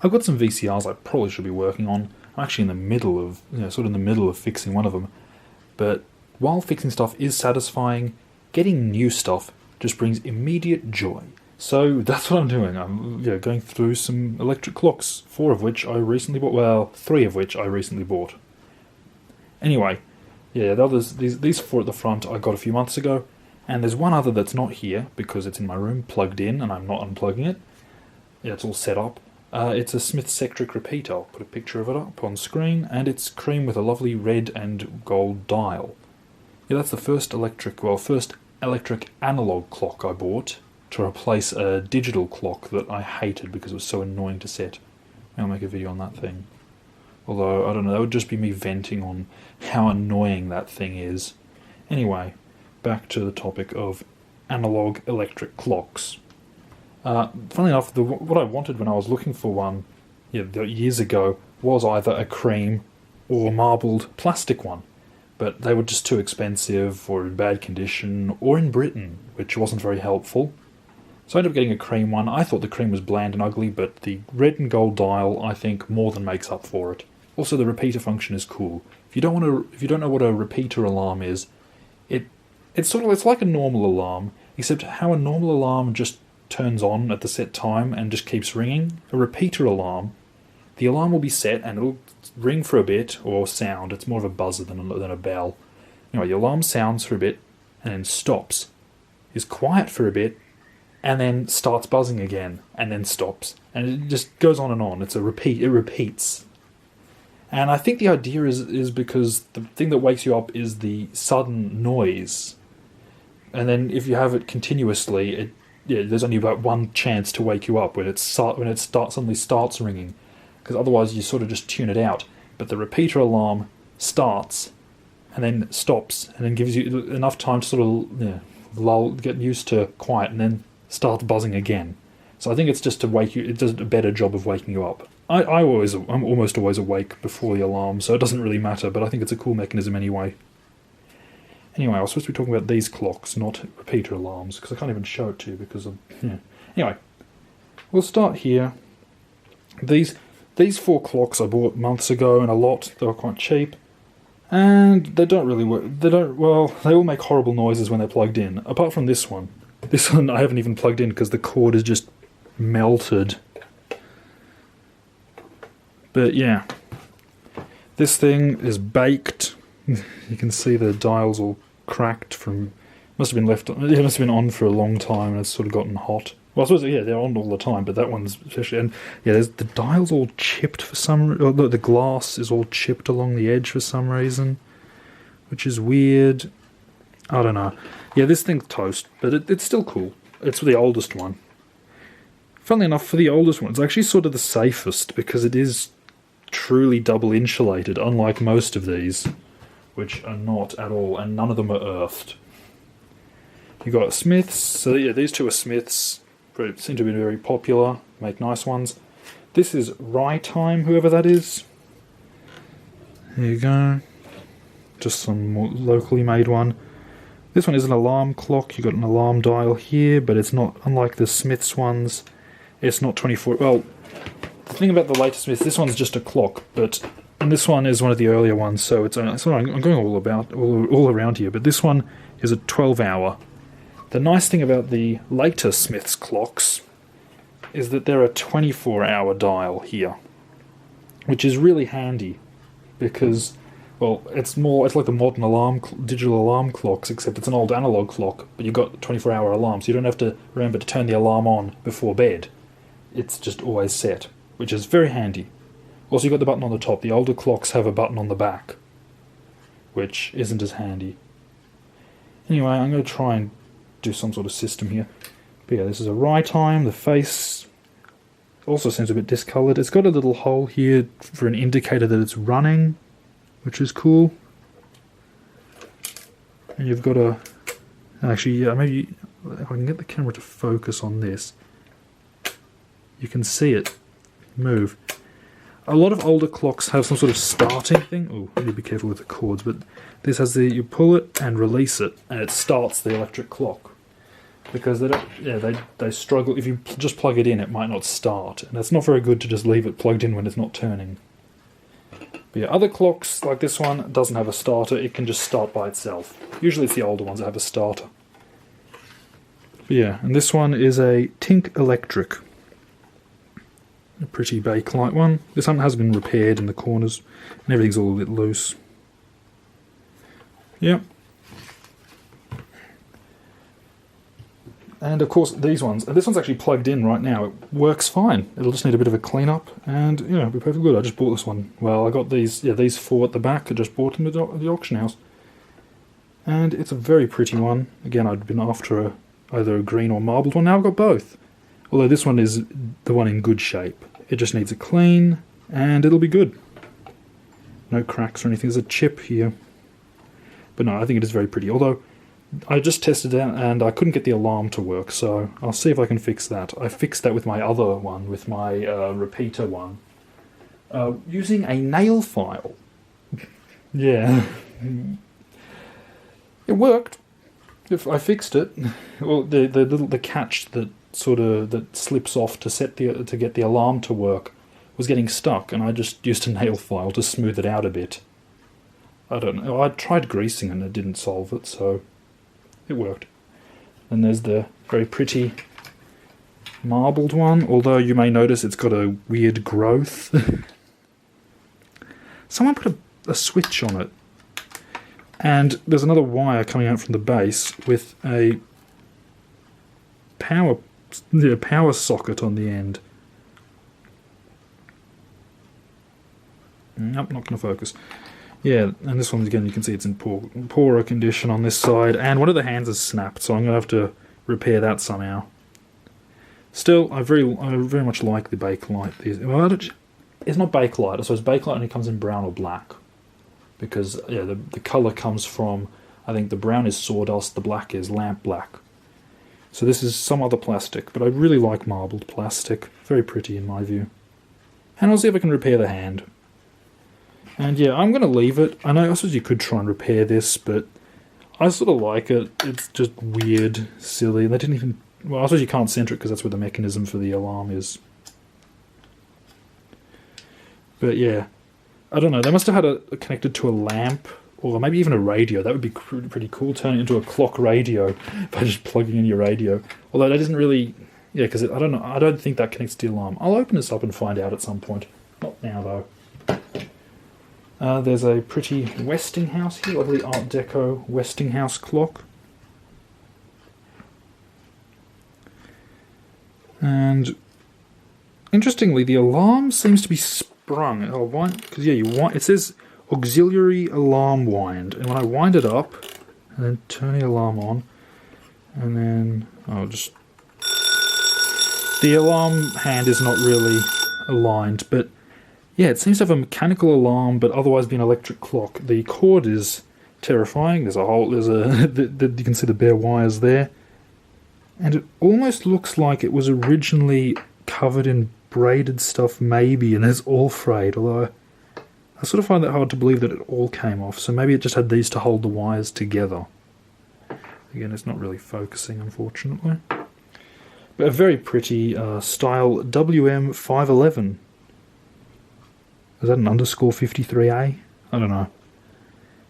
I've got some VCRs I probably should be working on. I'm actually in the middle of, sort of in the middle of fixing one of them. But while fixing stuff is satisfying, getting new stuff just brings immediate joy. So that's what I'm doing. I'm going through some electric clocks, 4 of which I recently bought. Well, 3 of which I recently bought. Anyway, yeah, the others, these 4 at the front I got a few months ago, and there's one other that's not here because it's in my room, plugged in, and I'm not unplugging it. Yeah, it's all set up. It's a Smith's Sectric repeater. I'll put a picture of it up on screen, and it's cream with a lovely red and gold dial. Yeah, that's the first electric analog clock I bought to replace a digital clock that I hated because it was so annoying to set. I'll make a video on that thing. Although, I don't know, that would just be me venting on how annoying that thing is. Anyway, back to the topic of analog electric clocks. Funnily enough, what I wanted when I was looking for one years ago was either a cream or marbled plastic one. But they were just too expensive, or in bad condition, or in Britain, which wasn't very helpful. So I ended up getting a cream one. I thought the cream was bland and ugly, but the red and gold dial, I think, more than makes up for it. Also, the repeater function is cool. If you don't know what a repeater alarm is, it's like a normal alarm, except how a normal alarm just turns on at the set time and just keeps ringing. A repeater alarm, the alarm will be set and it'll ring for a bit, or sound. It's more of a buzzer than a bell. Anyway, the alarm sounds for a bit and then stops, is quiet for a bit, and then starts buzzing again, and then stops. And it just goes on and on. It's a repeat. It repeats. And I think the idea is because the thing that wakes you up is the sudden noise. And then if you have it continuously, there's only about one chance to wake you up when it suddenly starts ringing. Because otherwise you sort of just tune it out. But the repeater alarm starts, and then stops, and then gives you enough time to sort of get used to quiet, and then starts buzzing again. So I think it's just to wake you. It does a better job of waking you up. I'm almost always awake before the alarm, so it doesn't really matter. But I think it's a cool mechanism anyway. Anyway, I was supposed to be talking about these clocks, not repeater alarms, because I can't even show it to you because of. Anyway, we'll start here. These 4 clocks I bought months ago in a lot. They were quite cheap. And they don't really work. They all make horrible noises when they're plugged in. Apart from this one. This one I haven't even plugged in because the cord is just melted. But yeah. This thing is baked. You can see the dial's all cracked from... Must have been on for a long time and it's sort of gotten hot. Well, I suppose, they're on all the time, but that one's especially... And the dial's all chipped for some... the glass is all chipped along the edge for some reason, which is weird. I don't know. Yeah, this thing's toast, but it's still cool. It's the oldest one. Funnily enough, for the oldest one, it's actually sort of the safest, because it is truly double insulated, unlike most of these, which are not at all, and none of them are earthed. You got Smiths, so these 2 are Smiths. Seem to be very popular, make nice ones. This is Time, whoever that is. There you go. Just some more locally made one. This one is an alarm clock. You got an alarm dial here, but it's not, unlike the Smiths ones, it's not 24... Well, the thing about the latest Smiths, this one's just a clock, and this one is one of the earlier ones, so I'm going all around here, but this one is a 12-hour. The nice thing about the later Smiths clocks is that they're a 24-hour dial here, which is really handy because, it's like the modern digital alarm clocks, except it's an old analog clock, but you've got a 24-hour alarm, so you don't have to remember to turn the alarm on before bed. It's just always set, which is very handy. Also, you've got the button on the top. The older clocks have a button on the back, which isn't as handy. Anyway, I'm going to try and do some sort of system here. But yeah, this is a Time. The face also seems a bit discoloured. It's got a little hole here for an indicator that it's running, which is cool. And you've got a... Actually, maybe if I can get the camera to focus on this, you can see it move. A lot of older clocks have some sort of starting thing. Oh, you need to be careful with the cords, but this has you pull it and release it, and it starts the electric clock. because they don't. Yeah, they struggle. If you just plug it in, it might not start, and it's not very good to just leave it plugged in when it's not turning. But yeah, other clocks like this one doesn't have a starter. It can just start by itself. Usually it's the older ones that have a starter. But yeah, and this one is a Tink Electric. A pretty Bakelite one. This one has been repaired in the corners, and everything's all a bit loose. Yep. And of course these ones, and this one's actually plugged in right now. It works fine. It'll just need a bit of a clean up, and it'll be perfectly good. I just bought this one. Well, I got these four at the back. I just bought them at the auction house, and it's a very pretty one. Again, I'd been after either a green or marbled one. Now I've got both. Although this one is the one in good shape. It just needs a clean, and it'll be good. No cracks or anything. There's a chip here, but no, I think it is very pretty. Although I just tested it out and I couldn't get the alarm to work, so I'll see if I can fix that. I fixed that with my other one, with my repeater one, using a nail file. Yeah. It worked. If I fixed it, well, the catch that slips off to get the alarm to work was getting stuck, and I just used a nail file to smooth it out a bit. I don't know. I tried greasing and it didn't solve it, so it worked. And there's the very pretty marbled one, although you may notice it's got a weird growth. Someone put a switch on it, and there's another wire coming out from the base with a power socket on the end. Nope, not going to focus. Yeah, and this one, again, you can see it's in poorer condition on this side, and one of the hands is snapped, so I'm going to have to repair that somehow. Still, I very much like the Bakelite. Well, it's not Bakelite, I suppose Bakelite only comes in brown or black, because yeah, the colour comes from, I think the brown is sawdust, the black is lamp black. So this is some other plastic, but I really like marbled plastic. Very pretty in my view. And I'll see if I can repair the hand. And yeah, I'm going to leave it. I suppose you could try and repair this, but I sort of like it. It's just weird, silly. They didn't even... Well, I suppose you can't center it because that's where the mechanism for the alarm is. But yeah, I don't know. They must have had it connected to a lamp, or maybe even a radio. That would be pretty cool, turning it into a clock radio by just plugging in your radio. Although that isn't really... Yeah, because I don't know. I don't think that connects to the alarm. I'll open this up and find out at some point. Not now, though. There's a pretty Westinghouse here, lovely Art Deco Westinghouse clock. And interestingly, the alarm seems to be sprung. Oh, why? Because yeah, it says auxiliary alarm wind, and when I wind it up and then turn the alarm on, and then the alarm hand is not really aligned, but yeah, it seems to have a mechanical alarm, but otherwise be an electric clock. The cord is terrifying. You can see the bare wires there. And it almost looks like it was originally covered in braided stuff, maybe, and it's all frayed, although I sort of find that hard to believe that it all came off, so maybe it just had these to hold the wires together. Again, it's not really focusing, unfortunately. But a very pretty style WM511. Is that an underscore 53A? I don't know.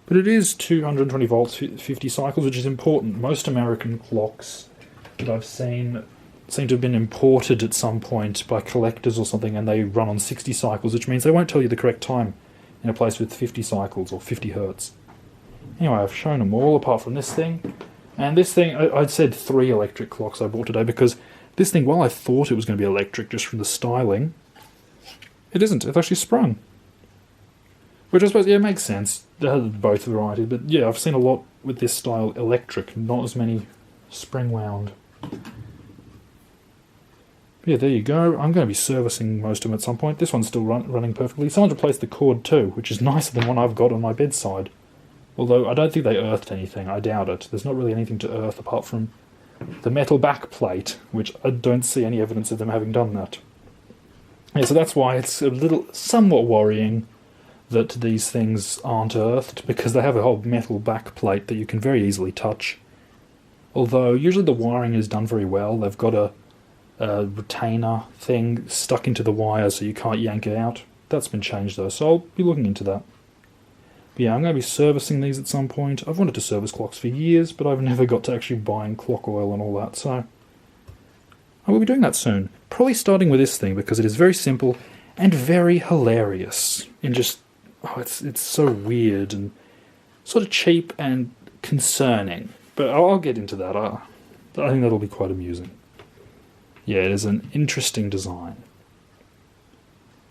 But it is 220 volts, 50 cycles, which is important. Most American clocks that I've seen seem to have been imported at some point by collectors or something, and they run on 60 cycles, which means they won't tell you the correct time in a place with 50 cycles or 50 hertz. Anyway, I've shown them all apart from this thing. And this thing, I'd said 3 electric clocks I bought today, because this thing, while I thought it was going to be electric just from the styling, it isn't. It's actually sprung. Which I suppose, yeah, makes sense. They have both varieties, but yeah, I've seen a lot with this style electric, not as many spring wound. Yeah, there you go. I'm going to be servicing most of them at some point. This one's still running perfectly. Someone's replaced the cord too, which is nicer than one I've got on my bedside. Although I don't think they earthed anything. I doubt it. There's not really anything to earth apart from the metal back plate, which I don't see any evidence of them having done that. Yeah, so that's why it's somewhat worrying that these things aren't earthed, because they have a whole metal back plate that you can very easily touch. Although usually the wiring is done very well. They've got a retainer thing stuck into the wire so you can't yank it out. That's been changed though, so I'll be looking into that. But yeah, I'm going to be servicing these at some point. I've wanted to service clocks for years, but I've never got to actually buying clock oil and all that, so I will be doing that soon. Probably starting with this thing because it is very simple and very hilarious. And just, it's so weird and sort of cheap and concerning. But I'll get into that. I think that'll be quite amusing. Yeah, it is an interesting design.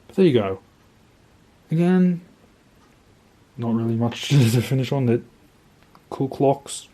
But there you go. Again, not really much to finish on it. Cool clocks,